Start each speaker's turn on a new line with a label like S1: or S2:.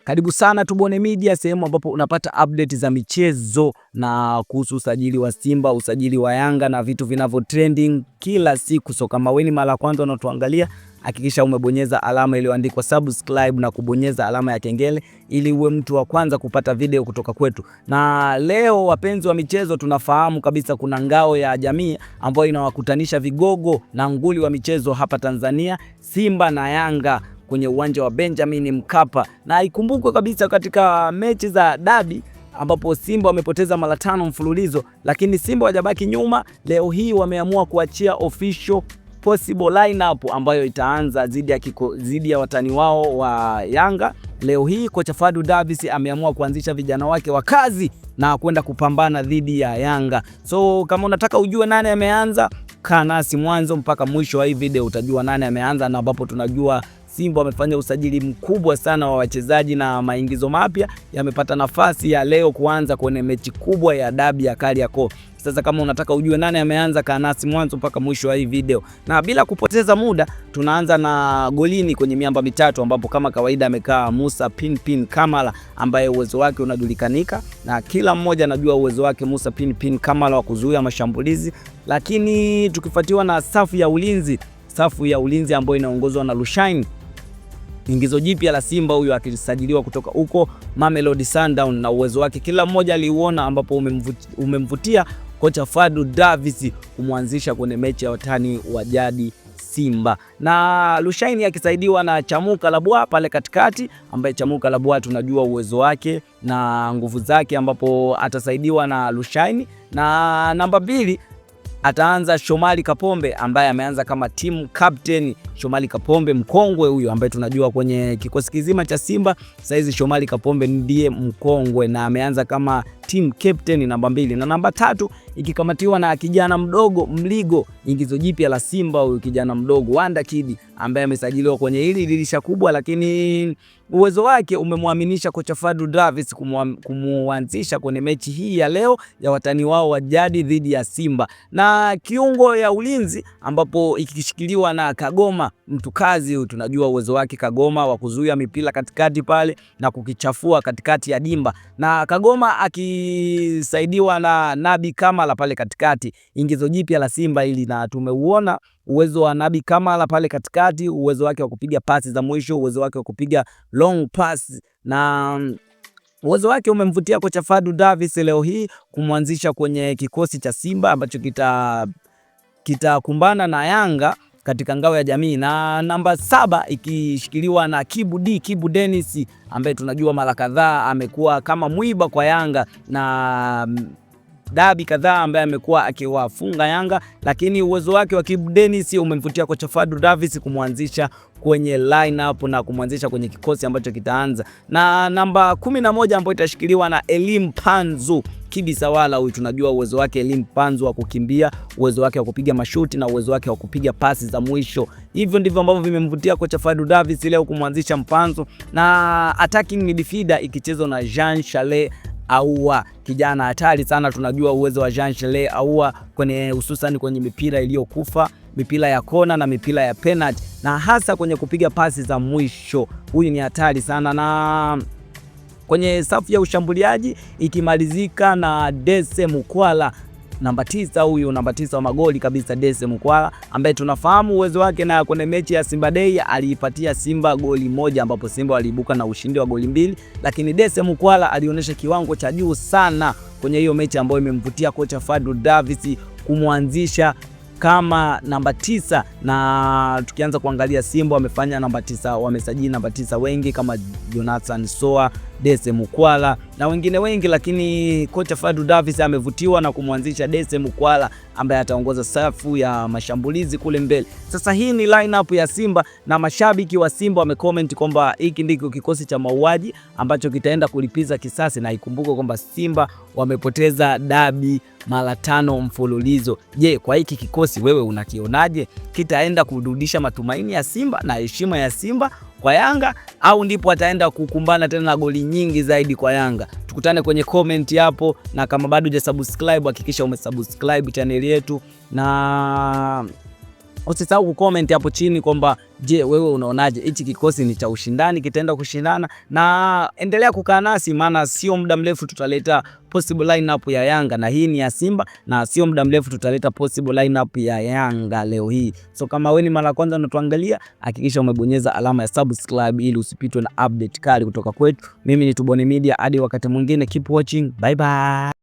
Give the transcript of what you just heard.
S1: Karibu sana Tubone Media, sehemu ambapo unapata update za michezo na kuhusu usajili wa Simba, usajili wa Yanga na vitu vinavyo trending kila siku. So kama wewe ni mara kwanza unatuangalia, hakikisha umebonyeza alama iliyoandikwa subscribe na kubonyeza alama ya kengele ili uwe mtu wa kwanza kupata video kutoka kwetu. Na leo wapenzi wa michezo, tunafahamu kabisa kuna ngao ya jamii ambayo inawakutanisha vigogo na nguli wa michezo hapa Tanzania, Simba na Yanga kwenye uwanja wa Benjamin Mkapa. Na ikumbukwe kabisa katika mechi za dabi ambapo Simba wamepoteza mara 5 mfululizo, lakini Simba hawajabaki nyuma. Leo hii wameamua kuachia official possible lineup ambayo itaanza zidi ya watani wao wa Yanga. Leo hii kocha Fadlu Davis ameamua kuanzisha vijana wake wa kazi na kwenda kupambana dhidi ya Yanga. So kama unataka ujue nani ameanza, kaa nasi mwanzo mpaka mwisho wa hii video utajua nani ameanza, na ambapo tunajua Simba wamefanya usajili mkubwa sana wa wachezaji na maingizo mapya yamepata nafasi ya leo kuanza kwenye mechi kubwa ya dabi ya Kariakoo. Sasa kama unataka ujue nani ameanza, kaa nasi mwanzo mpaka mwisho wa hii video. Na bila kupoteza muda, tunaanza na golini kwenye miamba mitatu, ambapo kama kawaida amekaa Musa Pinpin Kamara ambaye uwezo wake unadulikanika na kila mmoja anajua uwezo wake Musa Pinpin Kamara wa kuzuia mashambulizi. Lakini tukifuatiwa na safu ya ulinzi ambayo inaongozwa na Lushaine, ingizo jipya la Simba, huyu akisajiliwa kutoka huko Mamelodi Sundowns, na uwezo wake kila mmoja aliuona, ambapo umemvutia kocha Fadlu Davis kumwanzisha kwenye mechi ya watani wa jadi Simba. Na Lushaine akisaidiwa na Chamuka Labwa pale katikati, ambaye Chamuka Labwa tunajua uwezo wake na nguvu zake, ambapo atasaidiwa na Lushaine. Na namba 2 ataanza Shomari Kapombe ambaye ameanza kama team captain. Shomari Kapombe mkongwe huyu ambaye tunajua kwenye kikosi kizima cha Simba saizi Shomari Kapombe ndiye mkongwe na ameanza kama team captain namba 2. Na namba 3 ikikamatiwa na kijana mdogo Mligo, ingizo jipya la Simba, huyu kijana mdogo Wanda Kid ambaye amesajiliwa kwenye hili dirisha kubwa, lakini uwezo wake umemwaminisha kocha Fadlu Davis kumuanzisha kwenye mechi hii ya leo ya watani wao wa jadi dhidi ya Simba. Na kiungo ya ulinzi ambapo ikishikiliwa na Kagoma Mtukazi, huyu tunajua uwezo wake Kagoma wa kuzuia mipira katikati pale na kukichafua katikati ya dimba, na Kagoma akisaidiwa na Nabi Kamara pale katikati, ingizo jipya la Simba hili. Na tumeuona uwezo wa Nabi Kamara pale katikati, uwezo wake wa kupiga pasi za mwisho, uwezo wake wa kupiga long pass, na uwezo wake umemvutia kocha Fadlu Davis leo hii kumwanzisha kwenye kikosi cha Simba ambacho kitakumbana na Yanga katika ngao ya jamii. Na namba 7 ikishikiliwa na Kibu Dennis ambaye tunajua mara kadhaa amekuwa kama mwiba kwa Yanga na dabi kadhaa ambaye amekuwa akiwafunga Yanga, lakini uwezo wake wa Kibu Dennis umemvutia kocha Fadlu Davis kumwanzisha kwenye lineup na kumwanzisha kwenye kikosi ambacho kitaanza. Na namba 11 ambayo itashikiliwa na Elim Panzu Kibisawala, huyu tunajua uwezo wake Elim Panzu wa kukimbia, uwezo wake wa kupiga mashuti na uwezo wake wa kupiga pasi za mwisho. Hivyo ndivyo ambavyo vimemvutia kocha Fadlu Davis leo kumwanzisha Mpanzu. Na attacking midfielder ikichezwa na Jean Charles Ahoua, kijana hatari sana. Tunajua uwezo wa Jean Charles Ahoua kwenye hususan kwenye mipira iliyokufa, mipira ya kona na mipira ya penalty, na hasa kwenye kupiga pasi za mwisho. Huyu ni hatari sana. Na kwenye safu ya ushambuliaji ikimalizika na Dese Mukwala namba 9, huyu namba 9 wa magoli kabisa, Dese Mukwala ambaye tunafahamu uwezo wake, na kwenye mechi ya Simba Day aliipatia Simba goli moja ambapo Simba waliibuka na ushindi wa goli 2, lakini Dese Mukwala alionyesha kiwango cha juu sana kwenye hiyo mechi ambayo imemvutia kocha Fadlu Davis kumwanzisha kama namba 9. Na tukianza kuangalia Simba wamefanya namba 9, wamesajili namba 9 wengi kama Jonathan Soa, Dese Mukwala na wengine wengi, lakini kocha Fadlu Davis amevutiwa na kumwanzisha Dese Mukwala ambaye ataongoza safu ya mashambulizi kule mbele. Sasa hii ni lineup ya Simba na mashabiki wa Simba wamecomment kwamba hiki ndiko kikosi cha mauaji ambacho kitaenda kulipiza kisasi, na ikumbuke kwamba Simba wamepoteza dabi mara 5 mfululizo. Je, kwa hiki kikosi wewe unakionaje? Kitaenda kurudisha matumaini ya Simba na heshima ya Simba kwa Yanga, au ndipo ataenda kukumbana tena na goli nyingi zaidi kwa Yanga? Tukutane kwenye comment hapo, na kama bado hujasubscribe hakikisha umesubscribe channel yetu, na Usisahau kucomment hapo chini kwamba je, wewe unaonaje hichi kikosi ni cha ushindani, kitaenda kushindana? Na endelea kukaa nasi, maana sio muda mrefu tutaleta possible lineup ya Yanga na hii ni ya Simba, na sio muda mrefu tutaleta possible lineup ya Yanga leo hii. So kama wewe ni mara kwanza unatuangalia, hakikisha umebonyeza alama ya subscribe ili usipitwe na update kali kutoka kwetu. Mimi ni Tubone Media, hadi wakati mwingine, keep watching, bye bye.